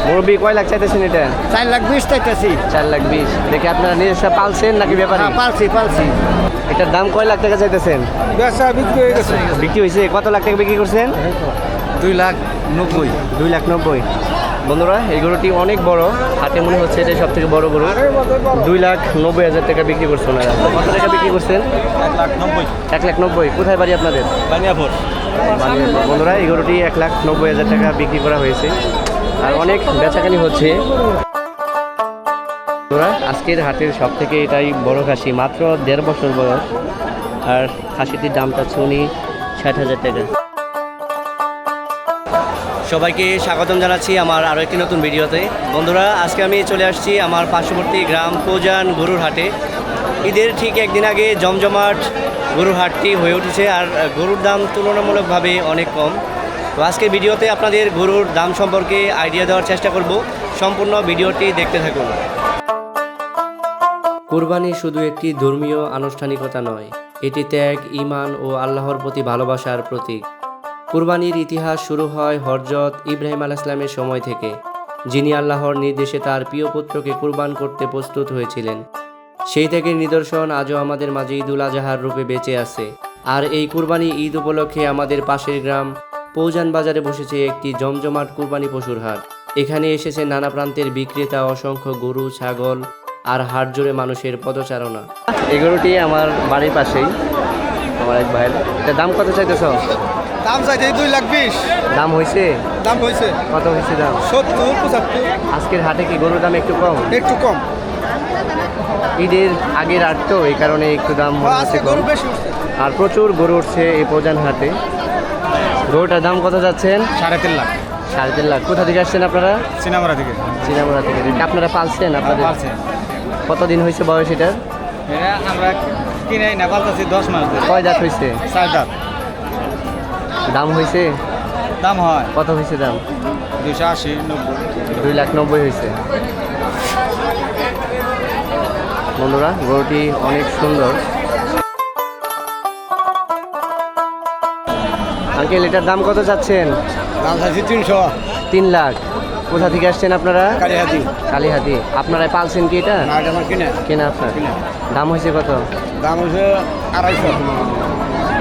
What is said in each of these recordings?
মুরব্বী কয় লাখ চাইতেছেন এটা? 4,20,000 চাইতেছি। 4,20,000 দেখে আপনারা নিজস্ব পালছেন নাকি ব্যাপারে? পালছি। এটার দাম কয় লাখ টাকা চাইতেছেন? বেচা বিক্রি হয়ে গেছে। বিক্রি হয়েছে কত লাখ টাকা বিক্রি করছেন? 2,90,000। 2,90,000। বন্ধুরা এই গরুটি অনেক বড়, হাটে মনে হচ্ছে এটাই সব থেকে বড় গরু। 2,90,000 টাকা বিক্রি করছেন ওনারা। কত টাকা বিক্রি করছেন? 1,90,000। 1,90,000। কোথায় বাড়ি আপনাদের? বানিয়াপুর। বন্ধুরা এই গরুটি 1,90,000 টাকা বিক্রি করা হয়েছে আর অনেক বেচাকেনি হচ্ছে। বন্ধুরা আজকের হাটের সব থেকে এটাই বড় খাসি, মাত্র 1.5 বছর বয়স, আর খাসিটির দামটা হচ্ছে উনি 60,000 টাকা। সবাইকে স্বাগতম জানাচ্ছি আমার আরও একটি নতুন ভিডিওতে। বন্ধুরা আজকে আমি চলে আসছি আমার পার্শ্ববর্তী গ্রাম পৌজান গরুর হাটে। ঈদের ঠিক একদিন আগে জমজমাট গরুর হাটটি হয়ে উঠেছে আর গরুর দাম তুলনামূলকভাবে অনেক কম। তো আজকের ভিডিওতে আপনাদের গরুর দাম সম্পর্কে আইডিয়া দেওয়ার চেষ্টা করব, সম্পূর্ণ ভিডিওটি দেখতে থাকুন। কুরবানি শুধু একটি ধর্মীয় আনুষ্ঠানিকতা নয়, এটি ত্যাগ, ঈমান ও আল্লাহর প্রতি ভালোবাসার প্রতীক। কুরবানির ইতিহাস শুরু হয় হযরত ইব্রাহিম আলাইহিস সময় থেকে, যিনি আল্লাহর নির্দেশে তার প্রিয় পুত্রকে কুরবান করতে প্রস্তুত হয়েছিলেন। সেই ত্যাগের নিদর্শন আজও আমাদের মাঝে ঈদুল আজহার রূপে বেঁচে আছে। আর এই কুরবানি ঈদ উপলক্ষে আমাদের পাশের গ্রাম পৌজান বাজারে বসেছে একটি জমজমাট কুরবানি পশুর হাট। এখানে এসেছে নানা প্রান্তের বিক্রেতা, অসংখ্য গরু, ছাগল আর হাট জুড়ে মানুষের পদচারণা। এই গরুটি আমার বাড়ির পাশেই, আমার এক ভাইয়ের। এটার দাম কত চাইতেছ? দাম চাইছে 2,20,000। দাম হয়েছে? দাম হয়েছে কত হয়েছে দাম? 70, 75। আজকের হাটে কি গরুর দাম একটু কম? একটু কম। ঈদের আগের হাট তো, এই কারণে একটু দাম মনে হচ্ছে কম। গরু বেশি উঠছে। আর প্রচুর গরু উঠছে এই পৌজান হাটে। গরুটার দাম কত যাচ্ছেন? 3.5 লাখ। 3.5 লাখ। কোথা থেকে আসছেন আপনারা? সিনামরা থেকে। চিনামুড়া থেকে। এটা আপনারা পালছেন? আপনাদের পালছে। কতদিন হয়েছে বয়স এটার? এটা আমরা কিনে না পালতাছি 10 মাস ধরে। কয় দাঁত হয়েছে? 4 দাঁত। দাম হয়েছে? দাম হয় কত হয়েছে দাম? 280, 90। 2,90,000 হয়েছে। বন্ধুরা গরুটি অনেক সুন্দর। আঙ্কেল এটার দাম কত চাচ্ছেন? দাম চাইছি 300। 3 লাখ। কোথা থেকে আসছেন আপনারা? কালিহাতি। কালীহাতি। আপনারা পালছেন কি এটা? না, এটা আমার কিনে। কেনা আপনার? দাম হয়েছে কত? দাম হচ্ছে 250।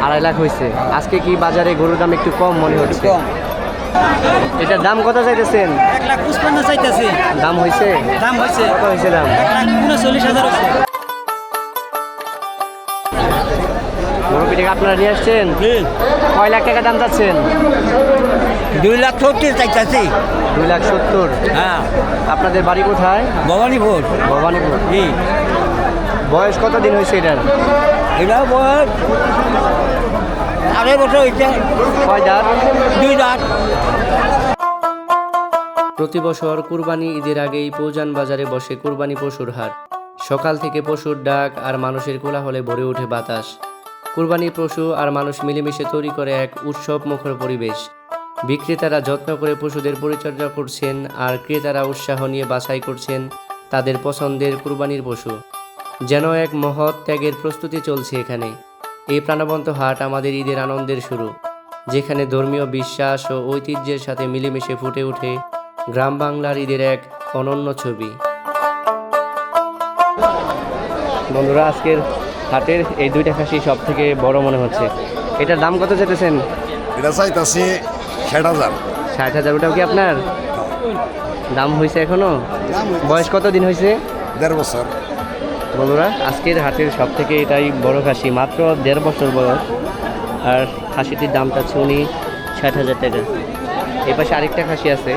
2.5 লাখ হয়েছে। আজকে কি বাজারে গরুর দাম একটু কম মনে হচ্ছে? কম। এটার দাম কত চাইতেছেন? 1,55,000 চাইতেছি। দাম হয়েছে? দাম হয়েছে কত হয়েছে দাম? 1,39,000 হচ্ছে। মুরব্বিটাকে আপনারা নিয়ে আসছেন? কয় লাখ টাকা দাম চাচ্ছেন? 2,70,000 চাইতেছি। 2,70,000। হ্যাঁ। আপনাদের বাড়ি কোথায়? ভবানীপুর। ভবানীপুর। জি। বয়স কত দিন হয়েছে এটার? এটা বয়স 2.5 বছর হয়েছে। কয় দাঁত? 2 দাঁত। প্রতি বছর কুরবানি ঈদের আগেই পৌজান বাজারে বসে কুরবানি পশুর হাট। সকাল থেকে পশুর ডাক আর মানুষের কোলাহলে ভরে ওঠে বাতাস। কুরবানি পশু আর মানুষ মিলেমিশে তৈরি করে এক উৎসব মুখর পরিবেশ। বিক্রেতারা যত্ন করে পশুদের পরিচর্যা করছেন আর ক্রেতারা উৎসাহ নিয়ে বাছাই করছেন তাদের পছন্দের কুরবানির পশু। যেন এক মহৎ ত্যাগের প্রস্তুতি চলছে এখানে। এই প্রাণবন্ত হাট আমাদের ঈদের আনন্দের শুরু, যেখানে ধর্মীয় বিশ্বাস ও ঐতিহ্যের সাথে মিলেমিশে ফুটে ওঠে গ্রাম বাংলার ঈদের এক অনন্য ছবি। বন্ধুরা আজকের হাটের এই দুইটা খাসি সব থেকে বড় মনে হচ্ছে। এটার দাম কত চাইতেছেন? এটা চাইতাছি 60,000। 60,000। ওটাও কি আপনার? দাম হয়েছে এখনো? বয়স কত দিন হয়েছে? 1.5 বছর। বন্ধুরা আজকের হাটের সব থেকে এটাই বড় খাসি, মাত্র 1.5 বছর বয়স, আর খাসিটির দামটা হচ্ছে উনি 60,000 টাকা। এই পাশে আরেকটা খাসি আছে।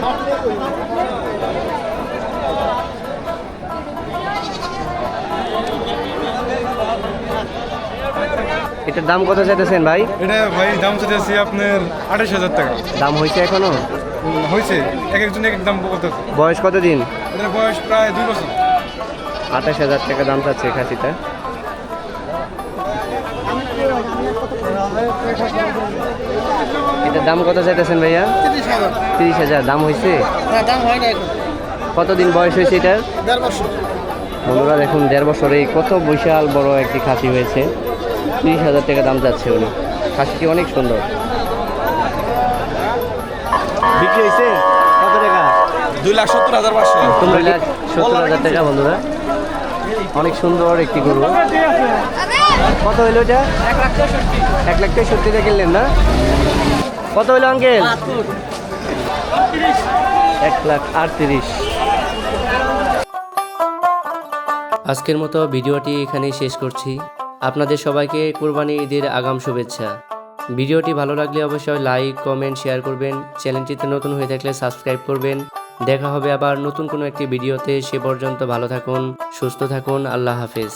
এটার দাম কত চাইতেছেন ভাই? এটা ভাই দাম চাইতেছি আপনার 28,000 টাকা। দাম হয়েছে এখনো? হয়েছে, এক একজন এক এক দাম বলতেছে। বয়স কত দিন? এটার বয়স প্রায় 2 বছর। 28,000 টাকা দাম চাচ্ছে খাসিটা। এটার দাম কত চাইতেছেন ভাইয়া? 30,000। 30,000। দাম হয়েছে? না, দাম হয় না এখন। কতদিন বয়স হয়েছে এটার? 1.5 বছর। বন্ধুরা দেখুন 1.5 বছরে কত বিশাল বড় একটি খাসি হয়েছে। 30,000 টাকা দাম যাচ্ছে উনি। খাসিটি অনেক সুন্দর। বিক্রি হয়েছে কত টাকা? 2,70,500 2,70,000 টাকা বন্ধুরা, অনেক সুন্দর একটি গরু। কত হইলো এটা? 1,63,000 কিনলেন না? কত হইলো আঙ্কেল? 1,38,000। আজকের মতো ভিডিওটি এখানেই শেষ করছি। আপনাদের সবাইকে কুরবানি ঈদের আগাম শুভেচ্ছা। ভিডিওটি ভালো লাগলে অবশ্যই লাইক, কমেন্ট, শেয়ার করবেন। চ্যানেলটিতে নতুন হয়ে থাকলে সাবস্ক্রাইব করবেন। দেখা হবে আবার নতুন কোনো একটি ভিডিওতে। সে পর্যন্ত ভালো থাকুন, সুস্থ থাকুন। আল্লাহ হাফেজ।